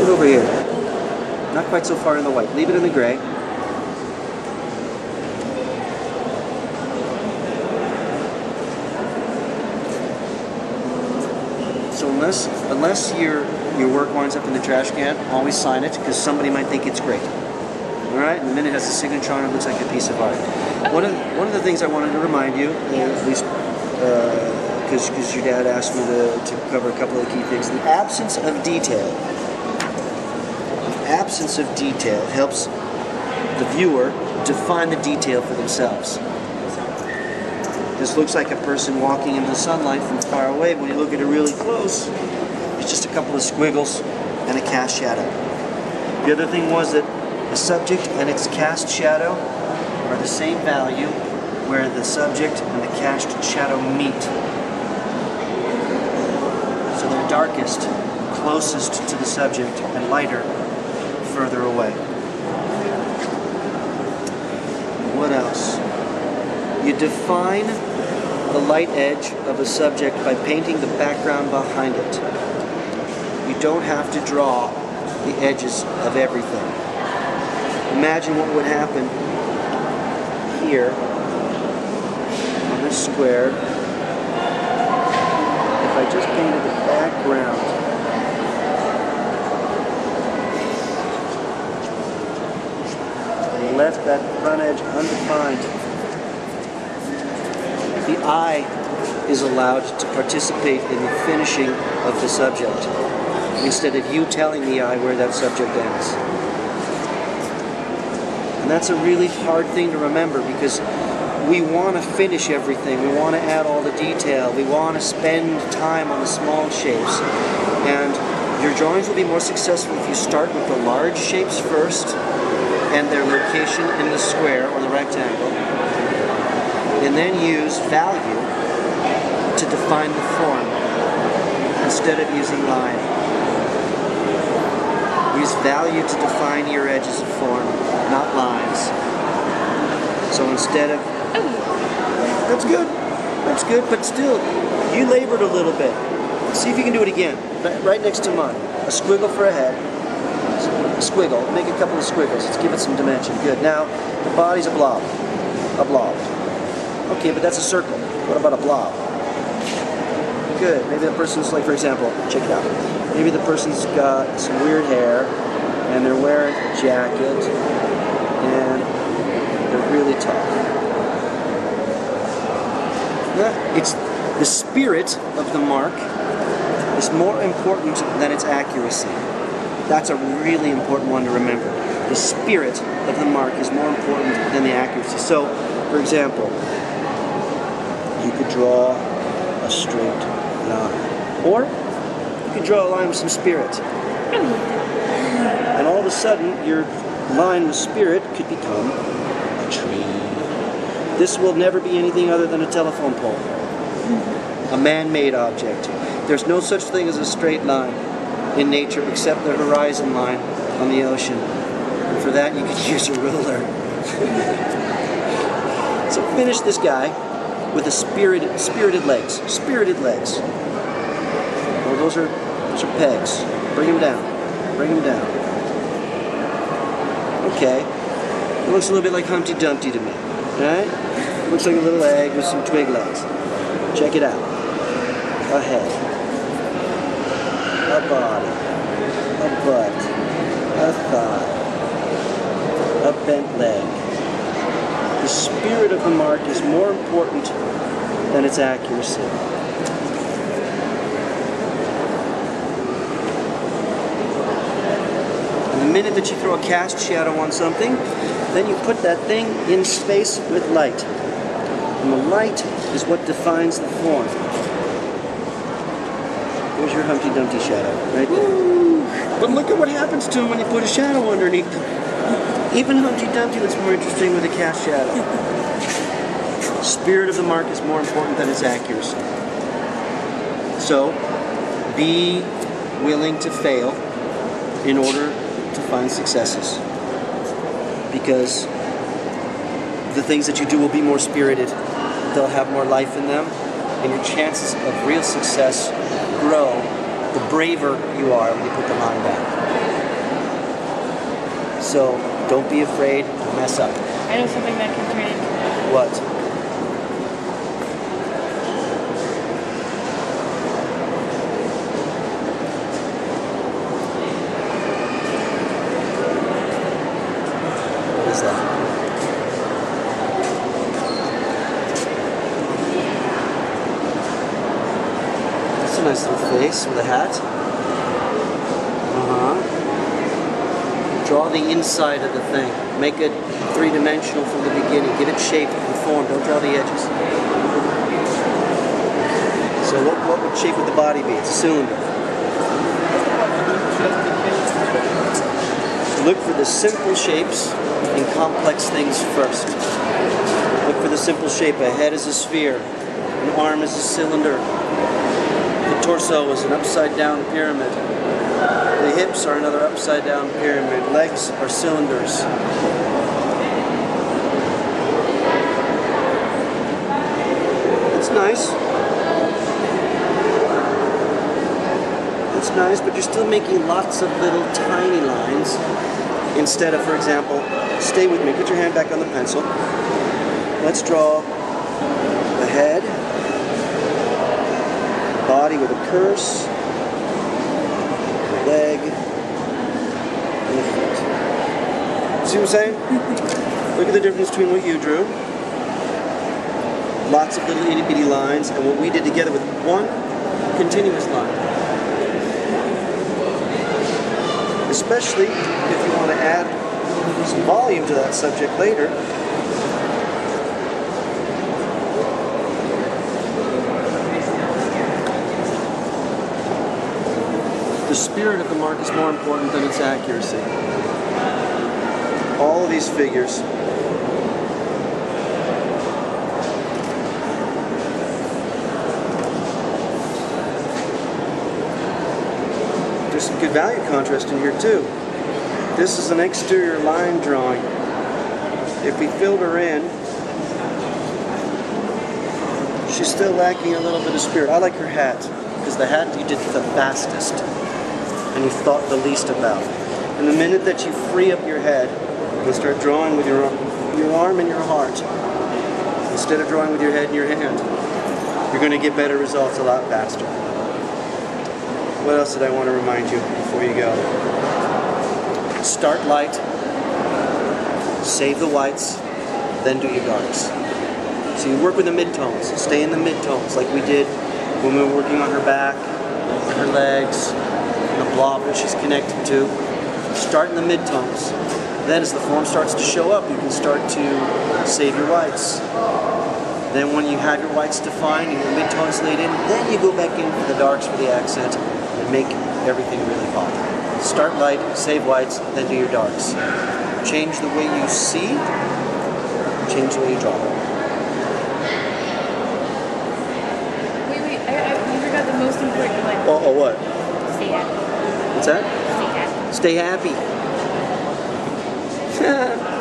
it over here. Not quite so far in the white. Leave it in the gray. So unless your work winds up in the trash can, always sign it, because somebody might think it's great. All right, and then it has a signature on it. It looks like a piece of art. One of the things I wanted to remind you, at least because your dad asked me to cover a couple of the key things. The absence of detail. The absence of detail helps the viewer define the detail for themselves. This looks like a person walking in the sunlight from far away. When you look at it really close, it's just a couple of squiggles and a cast shadow. The other thing was that the subject and its cast shadow are the same value where the subject and the cast shadow meet. So they're darkest, closest to the subject, and lighter, further away. What else? You define the light edge of a subject by painting the background behind it. You don't have to draw the edges of everything. Imagine what would happen here on this square if I just painted the background. And left that front edge undefined. The eye is allowed to participate in the finishing of the subject, instead of you telling the eye where that subject ends. And that's a really hard thing to remember, because we want to finish everything. We want to add all the detail. We want to spend time on the small shapes. And your drawings will be more successful if you start with the large shapes first and their location in the square or the rectangle, and then use value to define the form instead of using line. Use value to define your edges of form, not lines. So instead of... That's good, but still, you labored a little bit. See if you can do it again, right next to mine. A squiggle for a head, a squiggle, make a couple of squiggles, let's give it some dimension. Good, now the body's a blob. Okay, but that's a circle. What about a blob? Good. Maybe the person's like, for example, check it out. Maybe the person's got some weird hair, and they're wearing a jacket, and they're really tall. It's the spirit of the mark is more important than its accuracy. That's a really important one to remember. The spirit of the mark is more important than the accuracy. So, for example, you could draw a straight line. Or you could draw a line with some spirit. And all of a sudden, your line with spirit could become a tree. This will never be anything other than a telephone pole. A man-made object. There's no such thing as a straight line in nature except the horizon line on the ocean. And for that, you could use a ruler. So finish this guy with a spirited legs. Spirited legs. Well, those are pegs. Bring them down. Bring them down. Okay. It looks a little bit like Humpty Dumpty to me. Alright? Looks like a little egg with some twig legs. Check it out. A head. A body. A butt. A thigh. A bent leg. The spirit of the mark is more important than its accuracy. And the minute that you throw a cast shadow on something, then you put that thing in space with light. And the light is what defines the form. There's your Humpty Dumpty shadow, right there. Woo! But look at what happens to him when you put a shadow underneath him. Even Humpty Dumpty looks more interesting with a cast shadow. Spirit of the mark is more important than its accuracy. So, be willing to fail in order to find successes. Because the things that you do will be more spirited. They'll have more life in them. And your chances of real success grow the braver you are when you put the line back. So don't be afraid to mess up. I know something that can turn into What? What is that? That's a nice little face with a hat. Draw the inside of the thing. Make it three-dimensional from the beginning. Give it shape and form. Don't draw the edges. So what would shape of the body be? It's a cylinder. Look for the simple shapes and complex things first. Look for the simple shape. A head is a sphere. An arm is a cylinder. The torso is an upside-down pyramid. The hips are another upside-down pyramid. Legs are cylinders. It's nice. It's nice, but you're still making lots of little tiny lines instead of, for example, stay with me. Put your hand back on the pencil. Let's draw the head, body with a curse, leg, and the foot. See what I'm saying? Look at the difference between what you drew. Lots of little itty-bitty lines, and what we did together with one continuous line. Especially if you want to add some volume to that subject later. The spirit of the mark is more important than its accuracy. All of these figures there's some good value contrast in here too. This is an exterior line drawing. If we filled her in, she's still lacking a little bit of spirit. I like her hat, because the hat you did the fastest and you thought the least about. And the minute that you free up your head and start drawing with your arm and your heart, instead of drawing with your head and your hand, you're going to get better results a lot faster. What else did I want to remind you before you go? Start light, save the whites, then do your darks. So you work with the midtones, stay in the midtones like we did when we were working on her back, and her legs, and the blob that she's connected to. Start in the midtones. Then as the form starts to show up, you can start to save your whites. Then when you have your whites defined and your midtones laid in, then you go back in for the darks for the accent and make everything really pop. Start light, save whites, then do your darks. Change the way you see, change the way you draw. Wait, you forgot the most important one. Oh, what? Stay happy. What's that? Stay happy. Stay happy.